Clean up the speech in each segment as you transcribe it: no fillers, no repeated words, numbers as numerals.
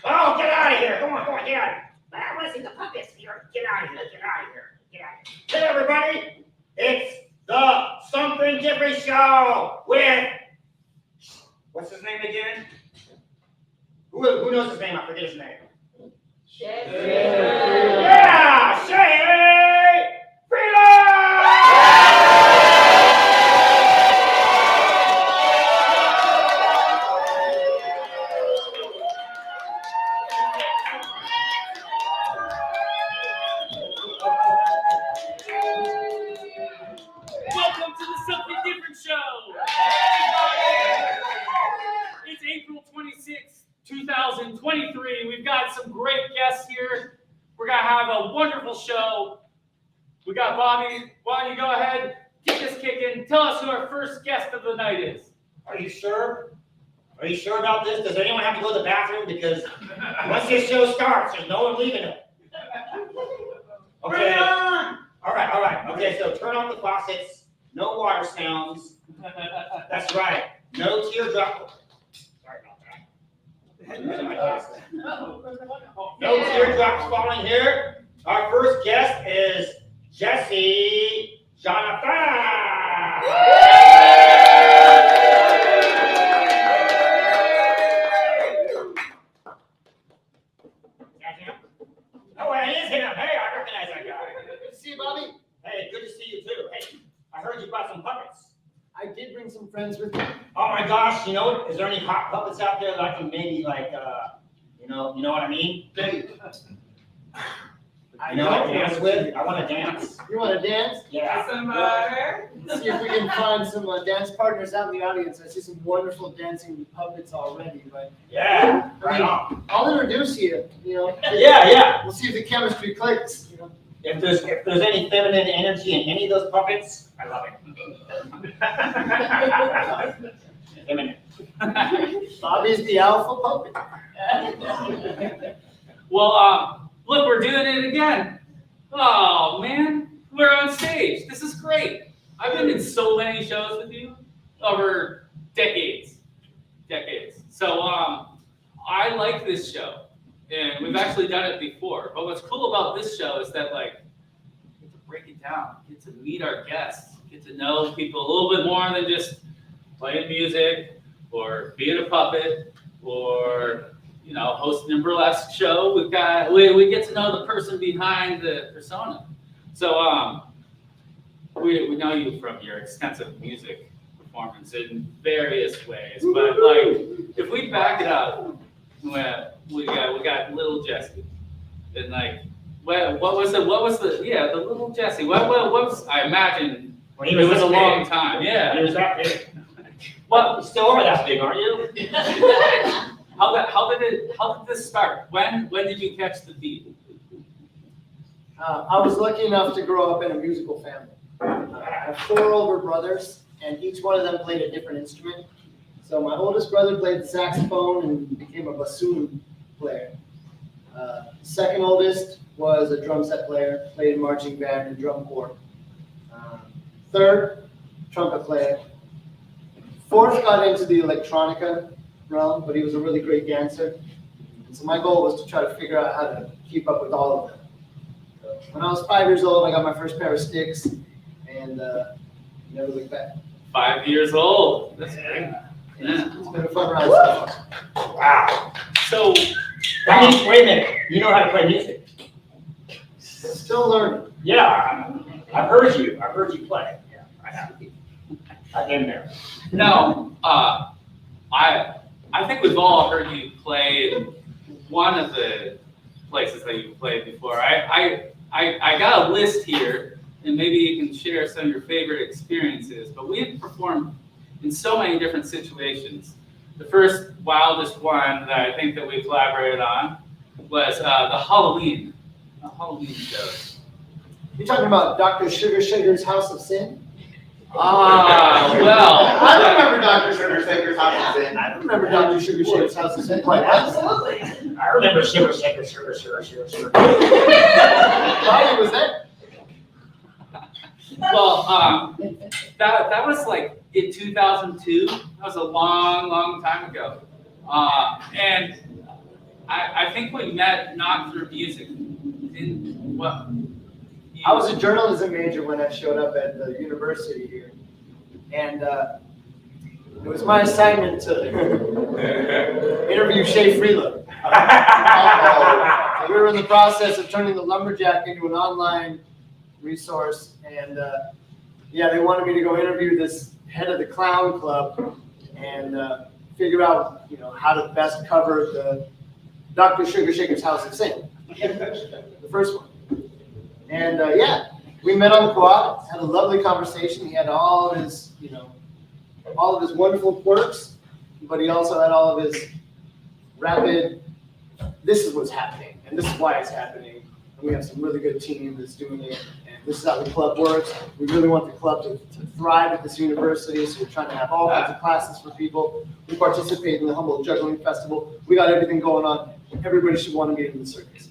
Oh, get out of here. Come on, get out of here. I want to see the puppets here. Get out of here. Get out of here. Get out of here. Hey, everybody. It's the Something Different Show with, what's his name again? Who knows his name? I forget his name. Yeah, Shay Freeland! Welcome to the Something Different Show. It's April 26th, 2023. We've got some great guests here. We're going to have a wonderful show. We got Bobby. Why don't you go ahead, get this kicking. Tell us who our first guest of the night is. Are you sure? Are you sure about this? Does anyone have to go to the bathroom? Because once this show starts, there's no one leaving it. Okay. All right. Okay, so turn off the faucets. No water sounds. That's right. No teardrop. Sorry about that. No teardrops falling here. Our first guest is Jesse Jonathan. Oh, it is him. Hey, I recognize that guy. Good to see you, Bobby. Hey, good to see you too. Hey, I heard you brought some puppets. I did bring some friends with me. Oh my gosh, you know what? Is there any hot puppets out there that I can maybe you know what I mean? You know, what dance with? I want to dance. You want to dance? Yeah. Let's see if we can find some dance partners out in the audience. I see some wonderful dancing puppets already, but Yeah. Right on. I'll introduce you. You know. Yeah. We'll see if the chemistry clicks. You know. If there's any feminine energy in any of those puppets, I love it. Feminine. Bobby's the alpha puppet. Well, look, we're doing it again. Oh, man. We're on stage. This is great. I've been in so many shows with you over decades. So, I like this show. And we've actually done it before. But what's cool about this show is that, like, we get to break it down, get to meet our guests, get to know people a little bit more than just playing music or being a puppet or, you know, hosting a burlesque show. We get to know the person behind the persona. So, we know you from your extensive music performance in various ways. But, like, if we back it up, we got little Jesse, and like, what was the little Jesse? What was, I imagine When it was a long time. He Yeah. was that big. Well, You're still over that big, aren't you? how did this start? When did you catch the beat? I was lucky enough to grow up in a musical family. I have 4 older brothers, and each one of them played a different instrument. So my oldest brother played the saxophone and became a bassoon player. Second oldest was a drum set player, played in marching band and drum corps. Third, trumpet player. Fourth got into the electronica realm, but he was a really great dancer. And so my goal was to try to figure out how to keep up with all of them. So when I was 5 years old, I got my first pair of sticks, and never looked back. 5 years old. That's great. Yeah. It's been a fun ride so far. Wow. So, That means, wait a minute, you know how to play music? Still learning. Yeah, I've heard you play. Yeah, I have. I've been there. no, I think we've all heard you play in one of the places that you've played before. I got a list here, and maybe you can share some of your favorite experiences. But we've performed in so many different situations. The first wildest one that I think that we collaborated on was the Halloween shows. You're talking about Dr. Sugar Shaker's House of Sin? Well. I remember Dr. Sugar Shaker's House of Sin. I remember Dr. Sugar Shaker's House of Sin. Quite absolutely. I remember Shiver. Bobby was there. Well, that was like in 2002. That was a long time ago. And I think we met not through music. I was a journalism major when I showed up at the university here. And it was my assignment to interview Shay Freeland. We were in the process of turning the Lumberjack into an online resource. And they wanted me to go interview this head of the clown club and figure out, how to best cover the Dr. Sugar Shaker's House of Sin, the first one. And we met on the quad, had a lovely conversation. He had all of his, wonderful quirks, but he also had all of his rapid, this is what's happening, and this is why it's happening. And we have some really good team that's doing it, and this is how the club works. We really want the club to thrive at this university, so we're trying to have all kinds of classes for people. We participate in the Humboldt Juggling Festival. We got everything going on. Everybody should want to be in the circus.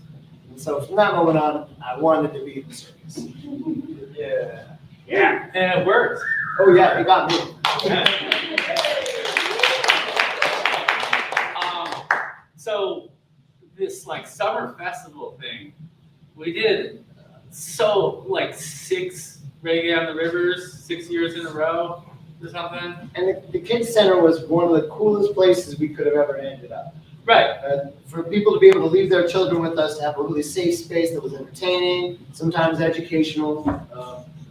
And so from that moment on, I wanted to be in the circus. Yeah, and it worked. Oh yeah, it got me. So this summer festival thing, we did 6 Reggae on the Rivers 6 years in a row or something. And the Kids Center was one of the coolest places we could have ever ended up. Right. For people to be able to leave their children with us, to have a really safe space that was entertaining, sometimes educational,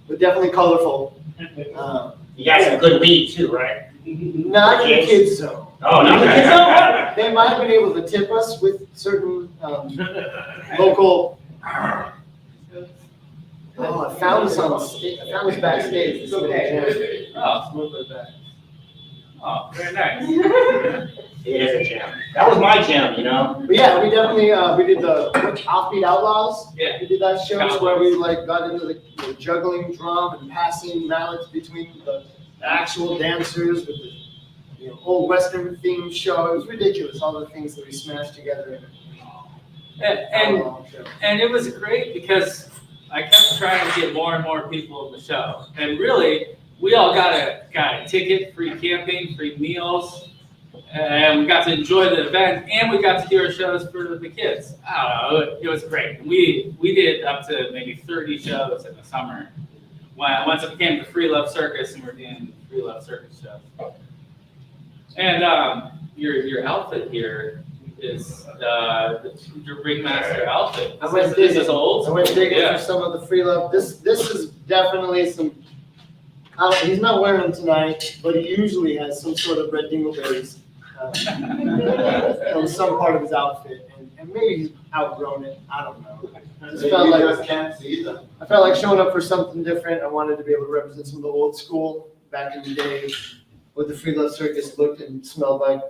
but definitely colorful. You got some good weed too, right? Not in the kids zone. Oh, not the kids zone? They might have been able to tip us with certain local. Oh, I found this backstage. It's okay. Oh, very nice. It is a jam. That was my jam, But yeah, we definitely we did the Offbeat Outlaws. Yeah. We did that show where we got into the juggling drum and passing mallets between the actual dancers with the old Western themed show. It was ridiculous, all the things that we smashed together in And it was great because I kept trying to get more and more people in the show. And really, we all got a ticket, free camping, free meals, and we got to enjoy the event, and we got to do our shows for the kids. I don't know, it was great. We did up to maybe 30 shows in the summer. Once it became the Free Love Circus, and we're doing Free Love Circus shows. And your outfit here is your ringmaster outfit. This is old. I went digging for some of the Free Love. This is definitely some. He's not wearing them tonight, but he usually has some sort of red dingleberries on some part of his outfit, and maybe he's outgrown it. I don't know. I just felt I felt like showing up for something different. I wanted to be able to represent some of the old school back in the day, what the Free Love Circus looked and smelled like.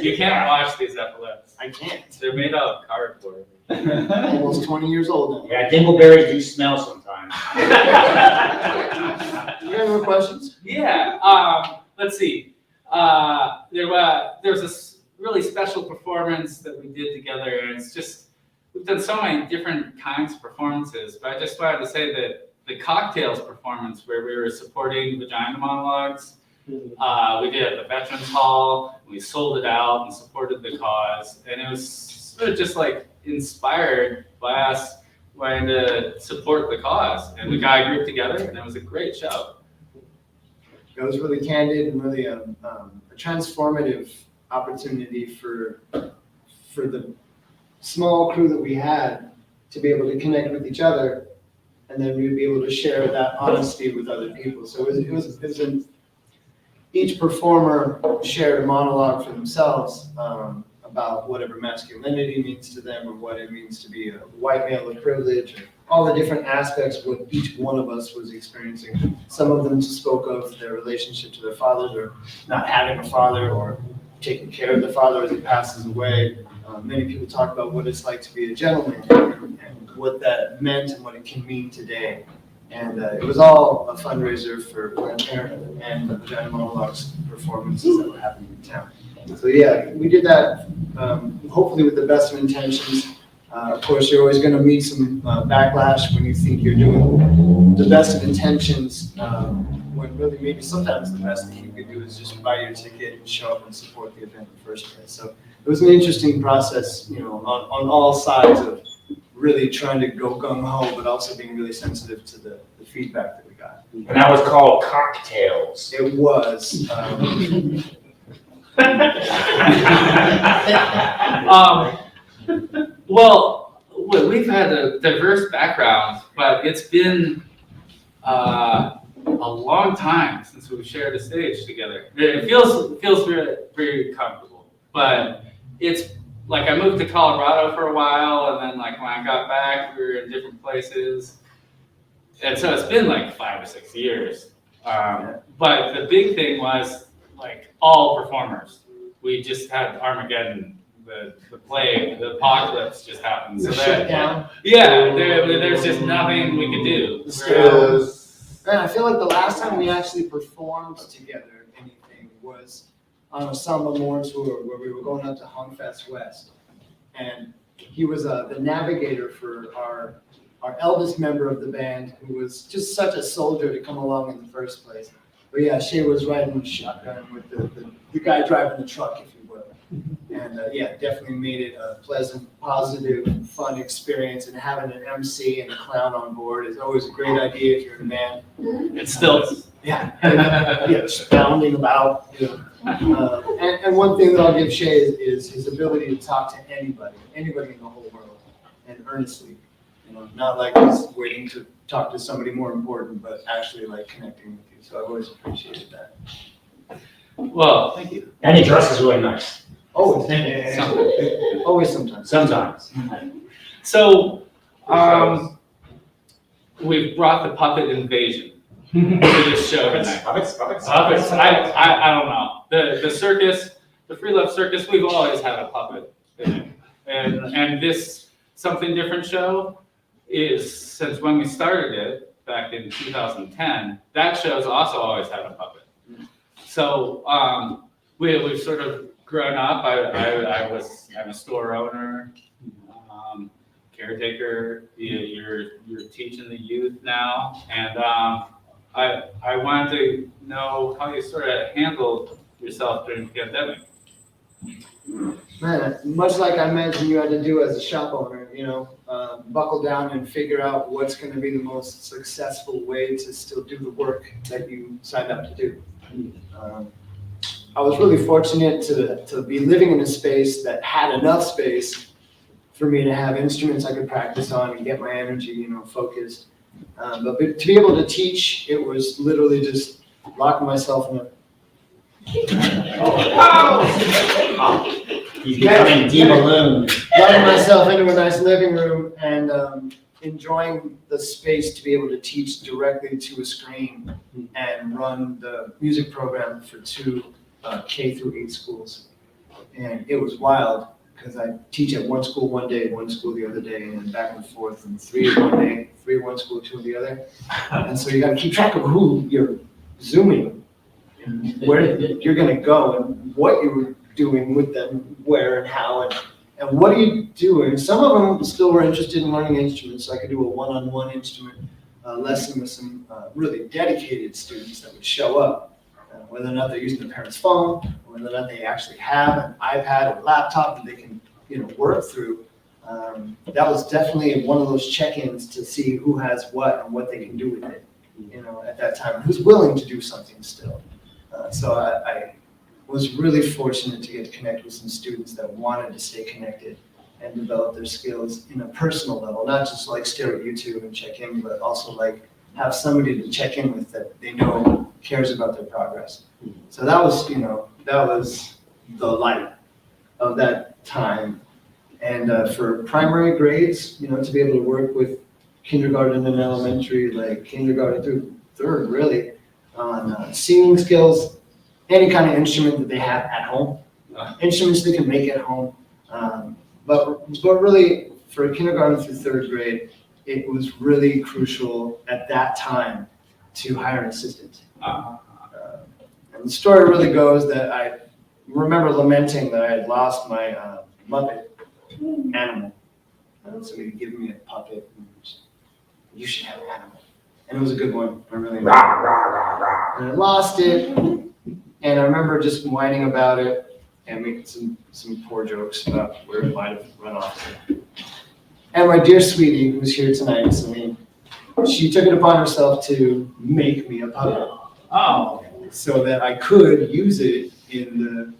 You can't wash these epaulets. I can't. They're made out of cardboard. Almost 20 years old now. Yeah, dingleberries do smell sometimes. You have more questions? Yeah. Let's see. There was this really special performance that we did together, and it's just we've done so many different kinds of performances. But I just wanted to say that the cocktails performance, where we were supporting Vagina Monologues, we did it at the Veterans Hall. We sold it out and supported the cause, and it was sort of just inspired by us wanting to support the cause. And we got a group together, and it was a great show. It was really candid and really a transformative opportunity for the small crew that we had to be able to connect with each other, and then we'd be able to share that honesty with other people. So it was each performer shared a monologue for themselves about whatever masculinity means to them, or what it means to be a white male of privilege, or all the different aspects of what each one of us was experiencing. Some of them spoke of their relationship to their fathers, or not having a father, or taking care of the father as he passes away. Many people talk about what it's like to be a gentleman, and what that meant and what it can mean today. And it was all a fundraiser for Planned Parenthood and the Vagina Monologues performances that were happening in town. So yeah, we did that hopefully with the best of intentions, Of course, you're always going to meet some backlash when you think you're doing the best of intentions, when really maybe sometimes the best thing you could do is just buy your ticket and show up and support the event in the first place. So it was an interesting process, on all sides of really trying to go gung-ho, but also being really sensitive to the feedback that we got. And that was called Cocktails. It was. Well, we've had a diverse background, but it's been a long time since we've shared a stage together. It feels very, very comfortable, but it's like I moved to Colorado for a while, and then like when I got back, we were in different places, and so it's been like 5 or 6 years. But the big thing was like all performers. We just had Armageddon, the plague, the apocalypse just happened. So Shut down. yeah, there's just nothing we could do. Man, I feel like the last time we actually performed together anything was on a Samba More tour where we were going up to Hungfest West. And he was the navigator for our eldest member of the band, who was just such a soldier to come along in the first place. But yeah, Shay was riding shotgun with the guy driving the truck, if you will. And yeah, definitely made it a pleasant, positive, fun experience. And having an MC and a clown on board is always a great idea if you're in a band. It still is. Yeah, just bounding about. And one thing that I'll give Shay is his ability to talk to anybody in the whole world, and earnestly. Not like he's waiting to talk to somebody more important, but actually like connecting with you. So I've always appreciated that. Well, thank you. And he dresses really nice. Always. Always sometimes. Sometimes. So, we've brought the puppet invasion to this show tonight. Puppets. I don't know. The circus, the Free Love Circus, we've always had a puppet in it. And this Something Different show is, since when we started it back in 2010, that show's also always had a puppet. So we've sort of grown up. I'm a store owner, caretaker. You're teaching the youth now, and I wanted to know how you sort of handled yourself during the pandemic. Man, much like I imagine you had to do as a shop owner, buckle down and figure out what's going to be the most successful way to still do the work that you signed up to do. I was really fortunate to be living in a space that had enough space for me to have instruments I could practice on and get my energy, focused. But to be able to teach, it was literally just locking myself in a He's becoming de-ballooned. letting myself into a nice living room and enjoying the space to be able to teach directly to a screen and run the music program for 2 K through 8 schools. And it was wild because I teach at one school one day, one school the other day, and then back and forth, and 3 one day, 3 one school, 2 the other. And so you got to keep track of who you're Zooming, and where you're going to go, and what you're doing with them, where and how, and what are you doing? Some of them still were interested in learning instruments, so I could do a one-on-one instrument lesson with some really dedicated students that would show up, whether or not they're using their parents' phone, or whether or not they actually have an iPad or laptop that they can, work through. That was definitely one of those check-ins to see who has what and what they can do with it, at that time, and who's willing to do something still. So I was really fortunate to get to connect with some students that wanted to stay connected and develop their skills in a personal level, not just like stare at YouTube and check in, but also like have somebody to check in with that they know cares about their progress. So that was, that was the light of that time. And for primary grades, to be able to work with kindergarten and elementary, like kindergarten through 3rd really, on singing skills, any kind of instrument that they have at home, instruments they can make at home. But really, for kindergarten through 3rd grade, it was really crucial at that time to hire an assistant. And the story really goes that I remember lamenting that I had lost my Muppet animal. somebody gave me a puppet. You should have an animal. And it was a good one. I really enjoyed Rah, it. rah, rah, rah. And I lost it. And I remember just whining about it and making some poor jokes about where it might have run off to. And my dear sweetie, who's here tonight, Celine, she took it upon herself to make me a puppet Oh. so that I could use it in the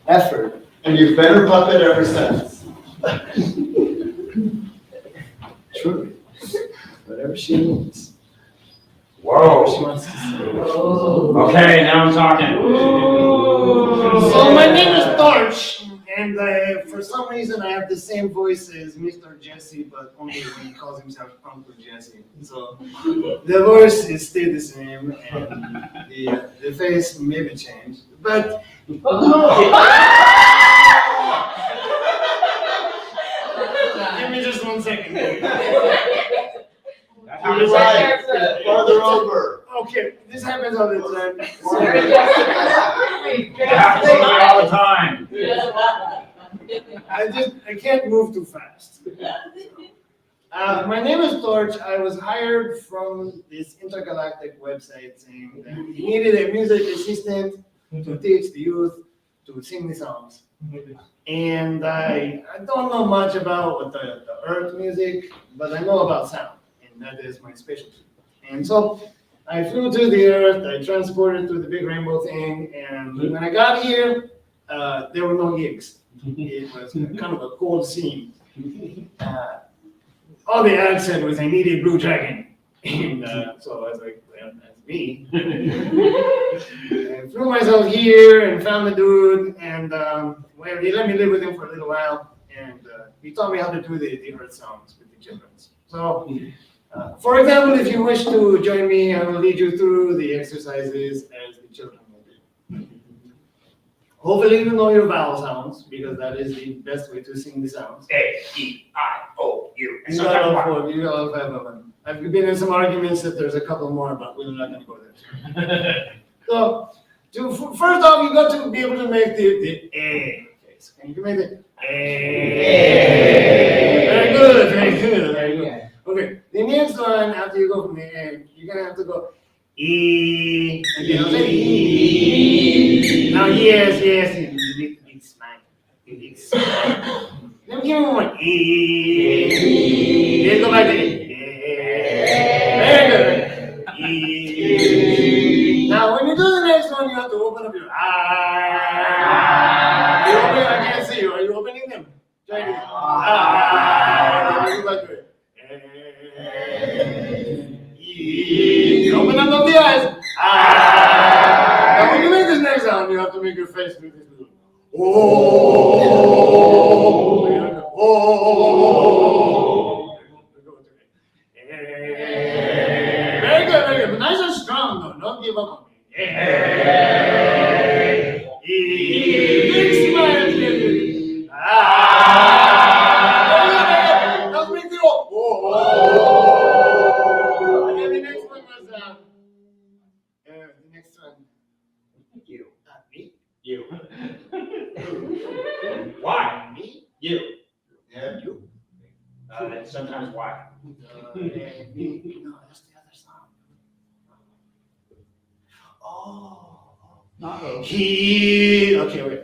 effort. And you've been her puppet ever since. Truly. Whatever she needs. Whoa. Whatever she wants to say. Okay, now I'm talking. So my name is Torch, and for some reason I have the same voice as Mr. Jesse, but only when he calls himself Uncle Jesse. So the voice is still the same, and the face maybe changed, but give me just 1 second. That's how You're it's right. Farther over. Okay, this happens all the time. It happens to me all the time. I can't move too fast. My name is Torch. I was hired from this intergalactic website saying that he needed a music assistant to teach the youth to sing the songs. And I don't know much about the earth music, but I know about sound, and that is my specialty. And so I flew to the earth, I transported to the big rainbow thing, and when I got here, there were no gigs. It was kind of a cold scene. All the ad said was, I need a blue dragon. And so I was like, well, that's me. I flew myself here and found the dude, and well, he let me live with him for a little while, and he taught me how to do the earth songs with the children. So, for example, if you wish to join me, I will lead you through the exercises as the children will do. Hopefully you know your vowel sounds, because that is the best way to sing the sounds. A-E-I-O-U. You got all four, you got all 5 of them. I've been in some arguments that there's a couple more, but we're not gonna go there. So, first off, you got to be able to make the A face. Can you make the A? Very good, very good, very good. Okay, the next one, after you go from the A, you're gonna have to go E. Again, I'll say E. Now, yes, you need to be smile. You need to smile. Let me give me one. E. Then go back to E. Very good. E. Now, when you do the next one, you have to open up your eyes. You open, I can't see you. Are you opening them? Try this. Go back to it. Open up the eyes. Now when you make this next sound, you have to make your face do this little. Oh. Very good, very good. But nice and strong though. Don't give up on me. Big smile. Don't make the And then the next one was the next one. You. Me? You. Why? Me? You. Yeah. You? And sometimes why? Me? No, that's the other song. Oh. He. Okay, wait.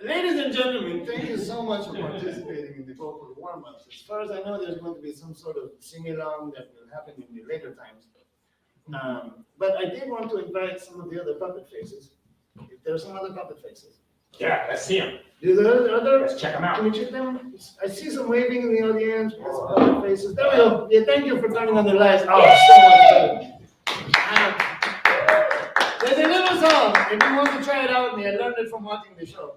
Ladies and gentlemen, thank you so much for participating in the vocal warm-ups. As far as I know, there's going to be some sort of sing-along that will happen in the later times. But I did want to invite some of the other puppet faces. If there's some other puppet faces. Yeah, let's see him. Are there? Let's check them out. Can we check them? I see some waving in the audience. There's some puppet faces. There we go. Yeah, thank you for turning on the lights. Oh, so much better. There's a little song. If you want to try it out with me, I learned it from watching the show.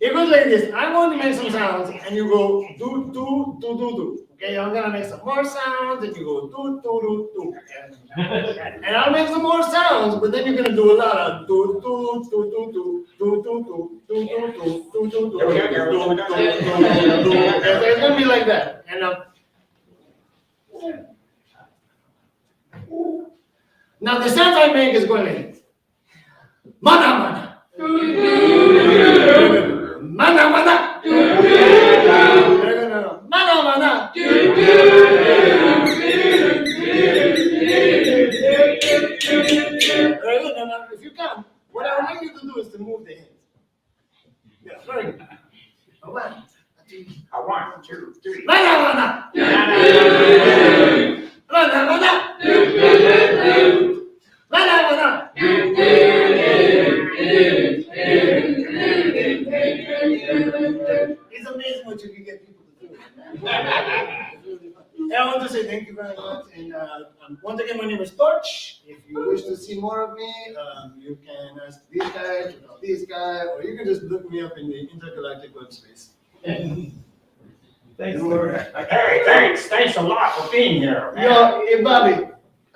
It goes like this. I'm going to make some sounds, and you go do, do, do, do, do. Okay, I'm gonna make some more sounds, and you go do, do, do, do. Okay? And I'll make some more sounds, but then you're gonna do a lot of do, do, do, do, do, do, do, do, do, do, do, do, do, do, do. It's gonna be like that. And now the sounds I make is going like this. Mana, mana. Mana, mana. Mana, mana. If you can, what I would like you to do is to move the hands. Yeah, very good. One, two, 1, 2, 3. mana, mana. Mana, mana. Mana, mana. It's amazing what you can get people to do. And I want to say thank you very much. And once again, my name is Torch. If you wish to see more of me, you can ask these guys, this guy, or you can just look me up in the intergalactic web space. Thanks, Lord. Hey, thanks a lot for being here. Yo, hey, Bobby,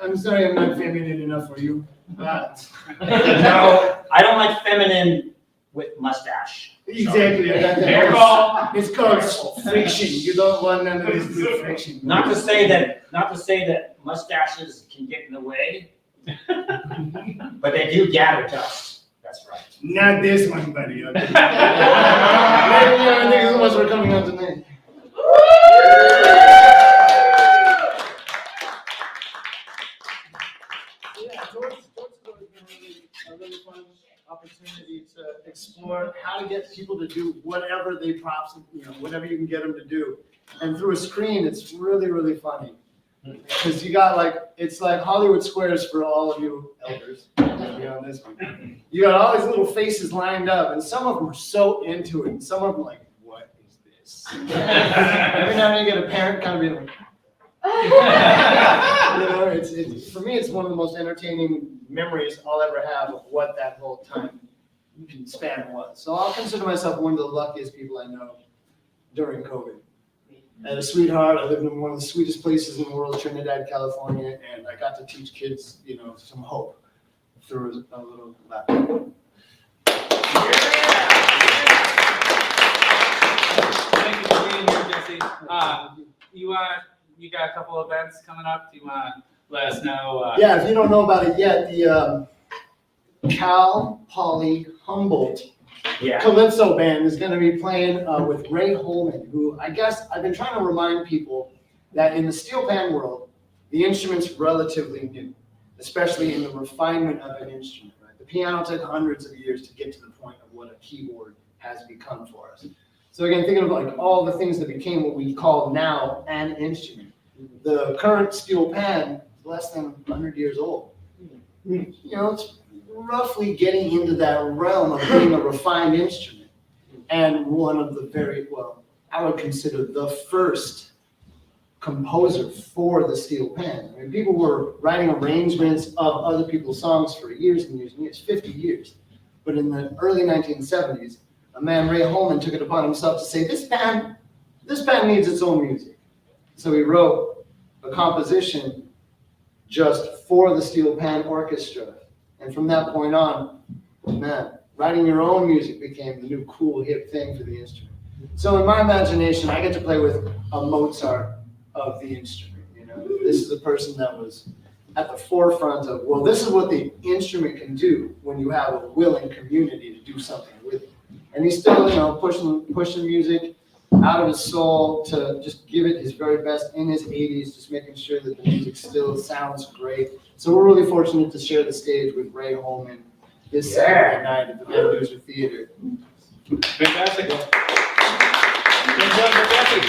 I'm sorry I'm not feminine enough for you, but No, I don't like feminine with mustache. exactly, I got that. Careful. It's called friction. You don't want none of this good friction. Not to say that mustaches can get in the way, but they do gather dust. That's right. Not this one, buddy. Okay? Maybe I think so much for coming out tonight. Yeah, George has been a really fun opportunity to explore how to get people to do whatever they whatever you can get them to do. And through a screen, it's really, really funny. Because you got it's like Hollywood Squares for all of you elders. On this one. You got all these little faces lined up, and some of them are so into it, and some of them like, what is this? Every now and then you get a parent kind of being like, it's for me, it's one of the most entertaining memories I'll ever have of what that whole time span was. So I'll consider myself one of the luckiest people I know during COVID. I had a sweetheart. I lived in one of the sweetest places in the world, Trinidad, California, and I got to teach kids, some hope through a little laptop. Thank you for being here, Jesse. You got a couple events coming up. Do you want to let us know? Yeah, if you don't know about it yet, the Cal Poly Humboldt Yeah. Calypso Band is going to be playing with Ray Holman, who I guess I've been trying to remind people that in the steel pan world, the instrument's relatively new, especially in the refinement of an instrument. Right? The piano took hundreds of years to get to the point of what a keyboard has become for us. So again, thinking of all the things that became what we call now an instrument. The current steel pan is less than 100 years old. It's roughly getting into that realm of being a refined instrument. And one of the I would consider the first composer for the steel pan. I mean, people were writing arrangements of other people's songs for years and years and years, 50 years. But in the early 1970s, a man, Ray Holman, took it upon himself to say, this pan needs its own music. So he wrote a composition just for the steel pan orchestra. And from that point on, writing your own music became the new cool hip thing for the instrument. So in my imagination, I get to play with a Mozart of the instrument. This is the person that was at the forefront of, this is what the instrument can do when you have a willing community to do something with it. And he's still, pushing music out of his soul to just give it his very best in his 80s, just making sure that the music still sounds great. So we're really fortunate to share the stage with Ray Holman this Saturday night at the Van Duzer Theater. Fantastic. Good job, Jesse.